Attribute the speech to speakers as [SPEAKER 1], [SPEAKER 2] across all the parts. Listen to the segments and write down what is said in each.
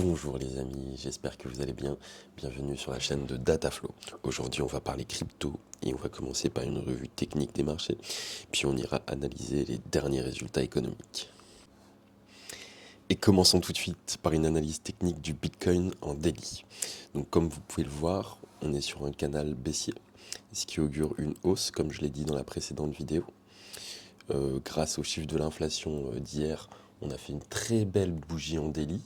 [SPEAKER 1] Bonjour les amis, j'espère que vous allez bien. Bienvenue sur la chaîne de Dataflow. Aujourd'hui, on va parler crypto et on va commencer par une revue technique des marchés, puis on ira analyser les derniers résultats économiques. Et commençons tout de suite par une analyse technique du Bitcoin en daily. Donc comme vous pouvez le voir, on est sur un canal baissier, ce qui augure une hausse, comme je l'ai dit dans la précédente vidéo. Grâce aux chiffres de l'inflation d'hier, on a fait une très belle bougie en daily.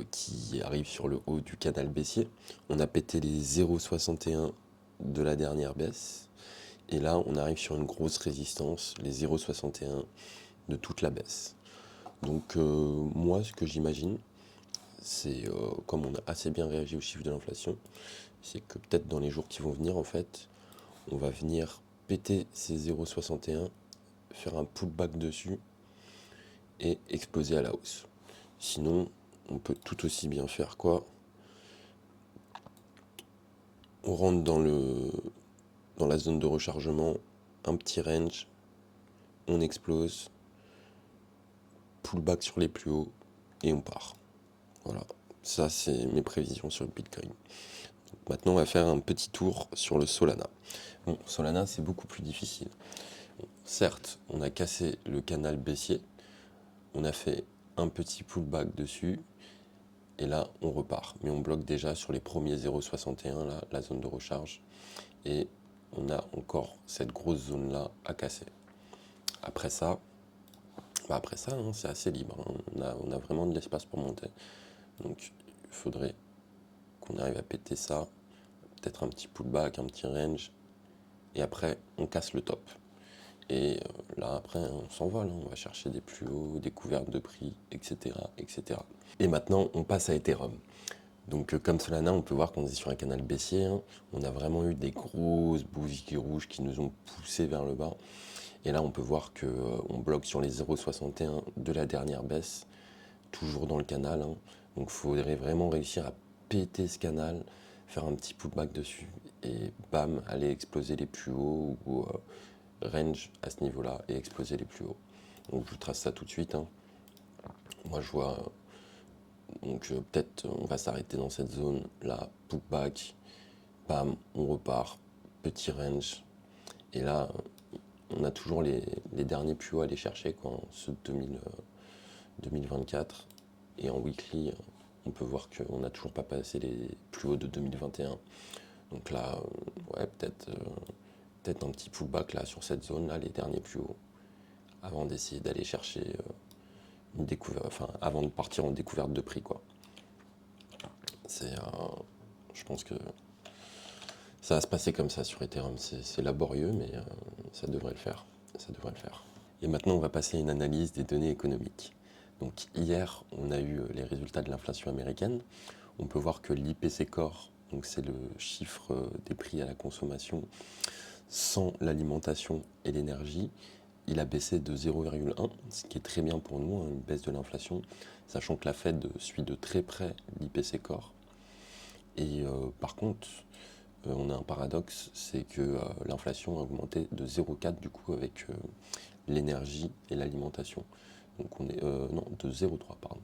[SPEAKER 1] Qui arrive sur le haut du canal baissier. On a pété les 0,61 de la dernière baisse. Et là, on arrive sur une grosse résistance, les 0,61 de toute la baisse. Donc moi, ce que j'imagine, c'est, comme on a assez bien réagi aux chiffres de l'inflation, c'est que peut-être dans les jours qui vont venir, en fait, on va venir péter ces 0,61, faire un pullback dessus et exploser à la hausse. Sinon, on peut tout aussi bien faire quoi? On rentre dans la zone de rechargement, un petit range, on explose, pullback sur les plus hauts et on part. Voilà, ça c'est mes prévisions sur le Bitcoin. Donc maintenant on va faire un petit tour sur le Solana. Bon, Solana c'est beaucoup plus difficile. Bon, certes, on a cassé le canal baissier, on a fait un petit pullback dessus, et là on repart. Mais on bloque déjà sur les premiers 0,61, là, la zone de recharge, et on a encore cette grosse zone là à casser. Après ça, c'est assez libre, hein. On a vraiment de l'espace pour monter. Donc il faudrait qu'on arrive à péter ça, peut-être un petit pullback, un petit range, et après on casse le top. Et là après on s'envole, hein. On va chercher des plus hauts, des couvertes de prix, etc., etc. Et maintenant on passe à Ethereum. Donc comme Solana, on peut voir qu'on est sur un canal baissier, hein. On a vraiment eu des grosses bougies rouges qui nous ont poussé vers le bas. Et là, on peut voir qu'on bloque sur les 0,61 de la dernière baisse, toujours dans le canal, hein. Donc il faudrait vraiment réussir à péter ce canal, faire un petit pullback dessus, et bam, aller exploser les plus hauts, ou range à ce niveau-là, et exploser les plus hauts. Donc je vous trace ça tout de suite, hein. Moi je vois, donc peut-être on va s'arrêter dans cette zone là, pullback, bam, on repart, petit range, et là on a toujours les derniers plus hauts à aller chercher, quoi, ceux de 2024. Et en weekly, on peut voir qu'on n'a toujours pas passé les plus hauts de 2021. Donc là, ouais, peut-être un petit pullback là sur cette zone là, les derniers plus hauts, avant d'essayer d'aller chercher une découverte, enfin avant de partir en découverte de prix, quoi. Je pense que ça va se passer comme ça sur Ethereum. C'est laborieux, mais ça devrait le faire. Ça devrait le faire. Et maintenant, on va passer à une analyse des données économiques. Donc hier, on a eu les résultats de l'inflation américaine. On peut voir que l'IPC Core, donc c'est le chiffre des prix à la consommation sans l'alimentation et l'énergie, il a baissé de 0,1, ce qui est très bien pour nous, hein, une baisse de l'inflation, sachant que la Fed suit de très près l'IPC Core. Et par contre, on a un paradoxe, c'est que l'inflation a augmenté de 0,4 du coup avec l'énergie et l'alimentation. Donc on est non, de 0,3 pardon.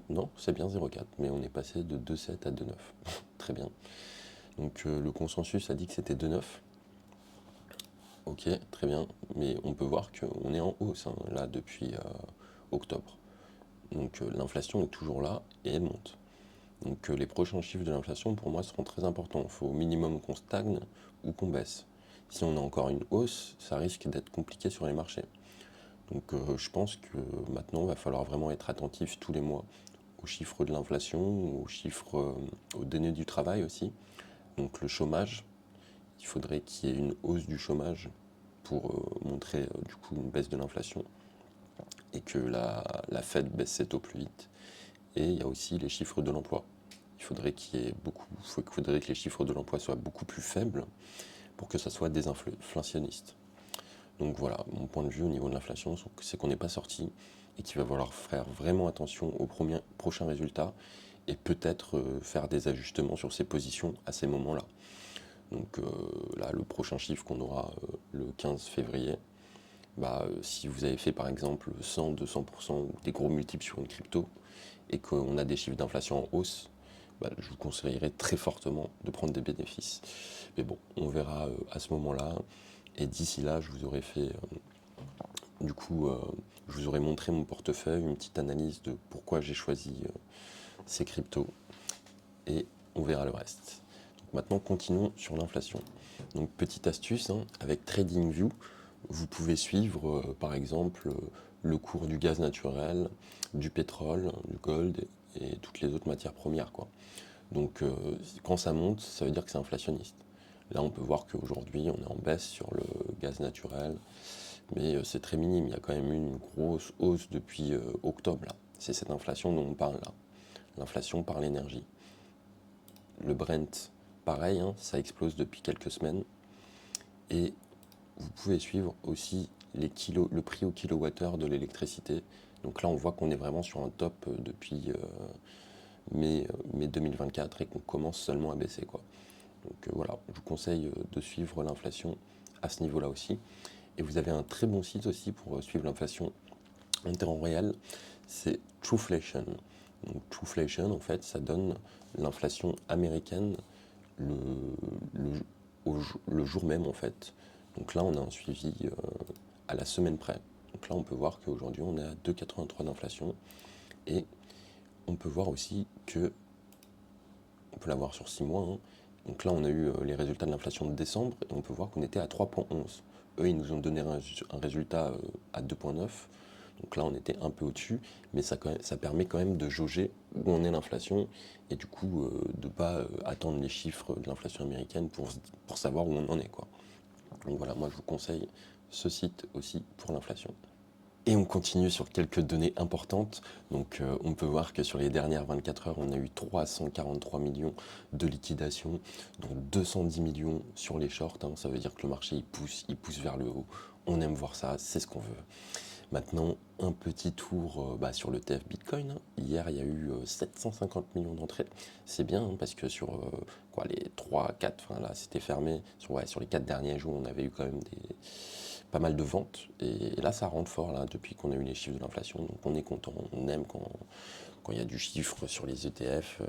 [SPEAKER 1] Non, c'est bien 0,4, mais on est passé de 2,7 à 2,9. Très bien. Donc le consensus a dit que c'était 2,9. Ok, très bien. Mais on peut voir qu'on est en hausse, hein, là depuis octobre. Donc l'inflation est toujours là et elle monte. Donc les prochains chiffres de l'inflation pour moi seront très importants. Il faut au minimum qu'on stagne ou qu'on baisse. Si on a encore une hausse, ça risque d'être compliqué sur les marchés. Donc je pense que maintenant il va falloir vraiment être attentif tous les mois aux chiffres de l'inflation, aux chiffres, aux données du travail aussi. Donc le chômage, il faudrait qu'il y ait une hausse du chômage pour montrer du coup une baisse de l'inflation et que la Fed baisse ses taux plus vite. Et il y a aussi les chiffres de l'emploi. Il faudrait que les chiffres de l'emploi soient beaucoup plus faibles pour que ça soit désinflationniste. Donc voilà, mon point de vue au niveau de l'inflation, c'est qu'on n'est pas sorti et qu'il va falloir faire vraiment attention aux prochains résultats et peut-être faire des ajustements sur ses positions à ces moments-là. Donc là, le prochain chiffre qu'on aura le 15 février, Si vous avez fait par exemple 100, 200% ou des gros multiples sur une crypto et qu'on a des chiffres d'inflation en hausse, je vous conseillerais très fortement de prendre des bénéfices. Mais bon, on verra à ce moment-là. Et d'ici là, je vous aurais fait, je vous aurais montré mon portefeuille, une petite analyse de pourquoi j'ai choisi ces cryptos. Et on verra le reste. Donc maintenant, continuons sur l'inflation. Donc petite astuce, hein, avec TradingView, vous pouvez suivre par exemple le cours du gaz naturel, du pétrole, du gold et toutes les autres matières premières, quoi. Donc quand ça monte, ça veut dire que c'est inflationniste. Là, on peut voir qu'aujourd'hui, on est en baisse sur le gaz naturel, mais c'est très minime. Il y a quand même eu une grosse hausse depuis octobre, là. C'est cette inflation dont on parle là, l'inflation par l'énergie. Le Brent, pareil, hein, ça explose depuis quelques semaines. Et vous pouvez suivre aussi le prix au kilowattheure de l'électricité. Donc là, on voit qu'on est vraiment sur un top depuis mai 2024 et qu'on commence seulement à baisser, quoi. Donc voilà, je vous conseille de suivre l'inflation à ce niveau-là aussi. Et vous avez un très bon site aussi pour suivre l'inflation en temps réel, c'est Trueflation. Donc Trueflation, en fait, ça donne l'inflation américaine le, le jour même, en fait. Donc là, on a un suivi à la semaine près. Donc là, on peut voir qu'aujourd'hui, on est à 2,83 d'inflation. Et on peut voir aussi que, on peut l'avoir sur 6 mois, hein. Donc là, on a eu les résultats de l'inflation de décembre et on peut voir qu'on était à 3,11. Eux, ils nous ont donné un résultat à 2,9. Donc là, on était un peu au-dessus, mais ça permet quand même de jauger où en est l'inflation et du coup de ne pas attendre les chiffres de l'inflation américaine pour savoir où on en est, quoi. Donc voilà, moi je vous conseille ce site aussi pour l'inflation. Et on continue sur quelques données importantes. Donc on peut voir que sur les dernières 24 heures, on a eu 343 millions de liquidations, dont 210 millions sur les shorts, hein. Ça veut dire que le marché il pousse vers le haut. On aime voir ça, c'est ce qu'on veut. Maintenant, un petit tour sur le TF Bitcoin, hein. Hier, il y a eu 750 millions d'entrées. C'est bien, hein, parce que sur les 3, 4, enfin là, c'était fermé. Sur les 4 derniers jours, on avait eu quand même pas mal de ventes. Et là, ça rentre fort là, depuis qu'on a eu les chiffres de l'inflation. Donc on est content, on aime quand il y a du chiffre sur les ETF.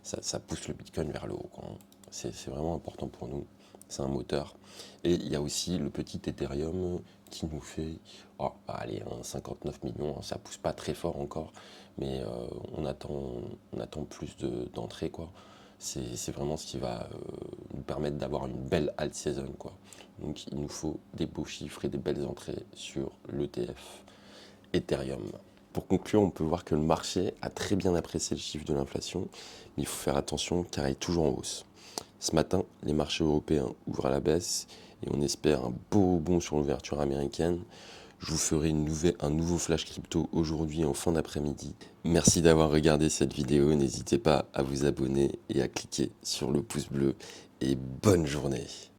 [SPEAKER 1] Ça pousse le Bitcoin vers le haut, quoi. C'est vraiment important pour nous. C'est un moteur. Et il y a aussi le petit Ethereum qui nous fait, 59 millions. Ça pousse pas très fort encore, mais on attend plus d'entrées, quoi. C'est vraiment ce qui va nous permettre d'avoir une belle alt season, quoi. Donc il nous faut des beaux chiffres et des belles entrées sur l'ETF Ethereum. Pour conclure, on peut voir que le marché a très bien apprécié le chiffre de l'inflation, mais il faut faire attention car il est toujours en hausse. Ce matin, les marchés européens ouvrent à la baisse et on espère un beau bond sur l'ouverture américaine. Je vous ferai un nouveau flash crypto aujourd'hui en fin d'après-midi. Merci d'avoir regardé cette vidéo. N'hésitez pas à vous abonner et à cliquer sur le pouce bleu. Et bonne journée.